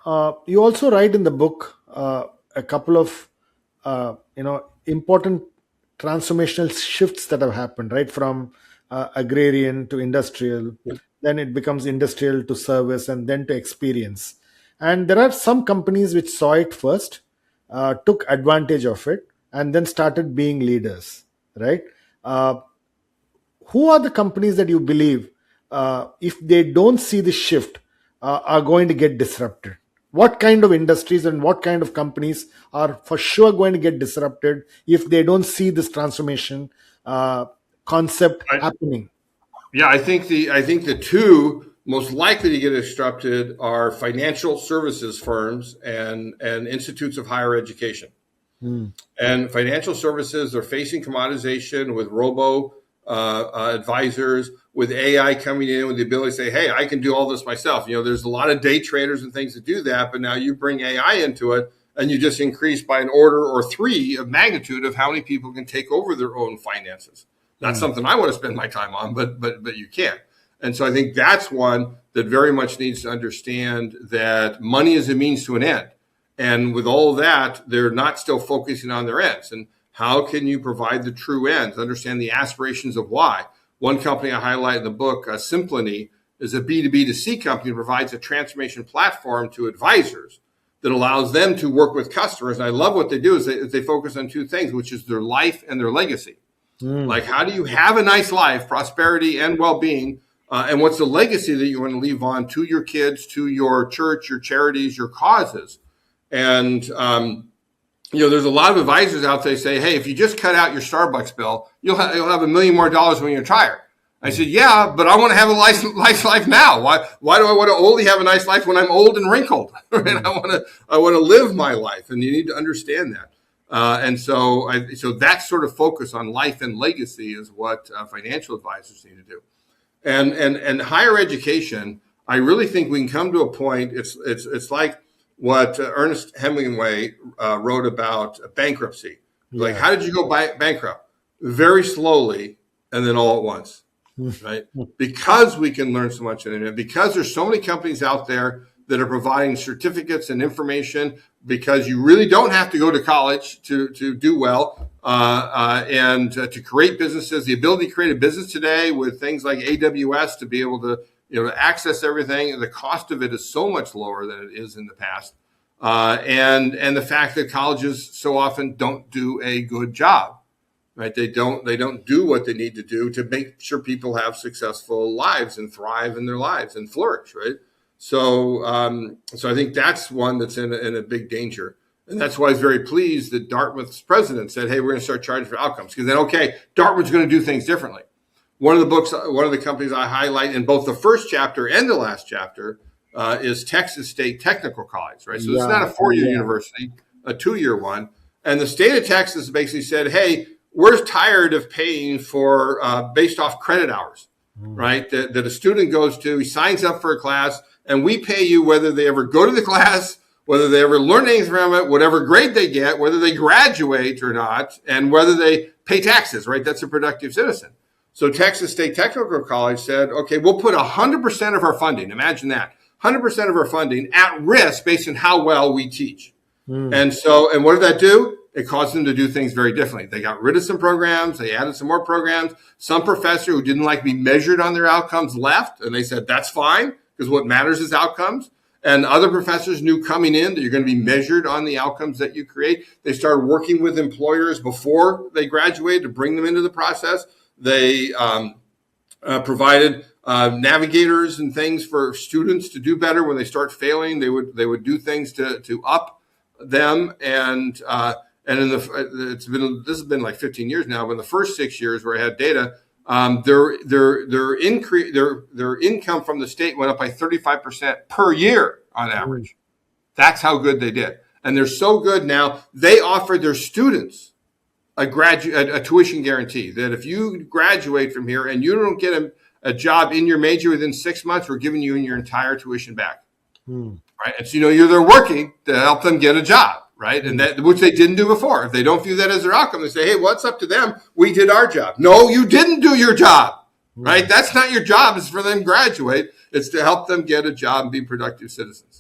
You also write in the book a couple of important transformational shifts that have happened, right? From agrarian to industrial, then it becomes industrial to service, and then to experience. And there are some companies which saw it first, took advantage of it, and then started being leaders, right? Uh, who are the companies that you believe, if they don't see the shift, are going to get disrupted? What kind of industries and what kind of companies are for sure going to get disrupted if they don't see this transformation uh, concept I, happening? yeah, I think the two most likely to get disrupted are financial services firms and institutes of higher education. Hmm. And financial services are facing commoditization with robo advisors, with AI coming in with the ability to say, "Hey, I can do all this myself." There's a lot of day traders and things that do that, but now you bring AI into it, and you just increase by an order or three of magnitude of how many people can take over their own finances. Not Hmm. something I want to spend my time on, but you can. And so I think that's one that very much needs to understand that money is a means to an end. And with all of that, they're not still focusing on their ends. And how can you provide the true ends? Understand the aspirations of why. One company I highlight in the book, Symphony, is a B2B to C company that provides a transformation platform to advisors that allows them to work with customers. And I love what they do is they focus on two things, which is their life and their legacy. Hmm. Like, how do you have a nice life, prosperity, and well being? And what's the legacy that you want to leave on to your kids, to your church, your charities, your causes? And, there's a lot of advisors out there say, "Hey, if you just cut out your Starbucks bill, you'll have $1 million more when you retire." I said, "Yeah, but I want to have a nice life now. Why do I want to only have a nice life when I'm old and wrinkled? Right? Hmm. I want to live my life, and you need to understand that." So that sort of focus on life and legacy is what financial advisors need to do. And higher education, I really think we can come to a point. It's like what Ernest Hemingway wrote about bankruptcy. Like, Yeah. how did you go bankrupt? Very slowly, and then all at once, Hmm. right? Because we can learn so much on the internet, because there's so many companies out there that are providing certificates and information, because you really don't have to go to college to do well, and to create businesses. The ability to create a business today with things like AWS to be able to access everything. The cost of it is so much lower than it is in the past, and the fact that colleges so often don't do a good job. Right? They don't do what they need to do to make sure people have successful lives and thrive in their lives and flourish. Right? So I think that's one that's in a big danger. And that's why I was very pleased that Dartmouth's president said, "Hey, we're going to start charging for outcomes." Because then, okay, Dartmouth's going to do things differently. One of the companies I highlight in both the first chapter and the last chapter is Texas State Technical College, right? So this is not Yeah. a four-year university, a two-year one. And the state of Texas basically said, "Hey, we're tired of paying for based off credit hours, Hmm. right? That a student goes to, he signs up for a class, and we pay you whether they ever go to the class, whether they ever learn anything from it, whatever grade they get, whether they graduate or not, and whether they pay taxes, right? That's a productive citizen." So Texas State Technical College said, "Okay, we'll put 100% of our funding, imagine that, 100% of our funding at risk based on how well we teach." Hmm. And what did that do? It caused them to do things very differently. They got rid of some programs. They added some more programs. Some professor who didn't like to be measured on their outcomes left, and they said, "That's fine, because what matters is outcomes." And other professors knew coming in that you're going to be measured on the outcomes that you create. They started working with employers before they graduated to bring them into the process. They provided navigators and things for students to do better when they start failing. They would do things to up them. And in this has been like 15 years now. But in the first 6 years where I had data, their income from the state went up by 35% per year on Hmm. average. That's how good they did. And they're so good now. They offered their students a tuition guarantee that if you graduate from here and you don't get a job in your major within 6 months, we're giving you your entire tuition back. Hmm. Right? And so you're there working to help them get a job, right? And that, which they didn't do before. If they don't view that as their outcome, they say, "Hey, what's up to them? We did our job." No, you didn't do your job, right? Hmm. That's not your job. It's for them to graduate. It's to help them get a job and be productive citizens.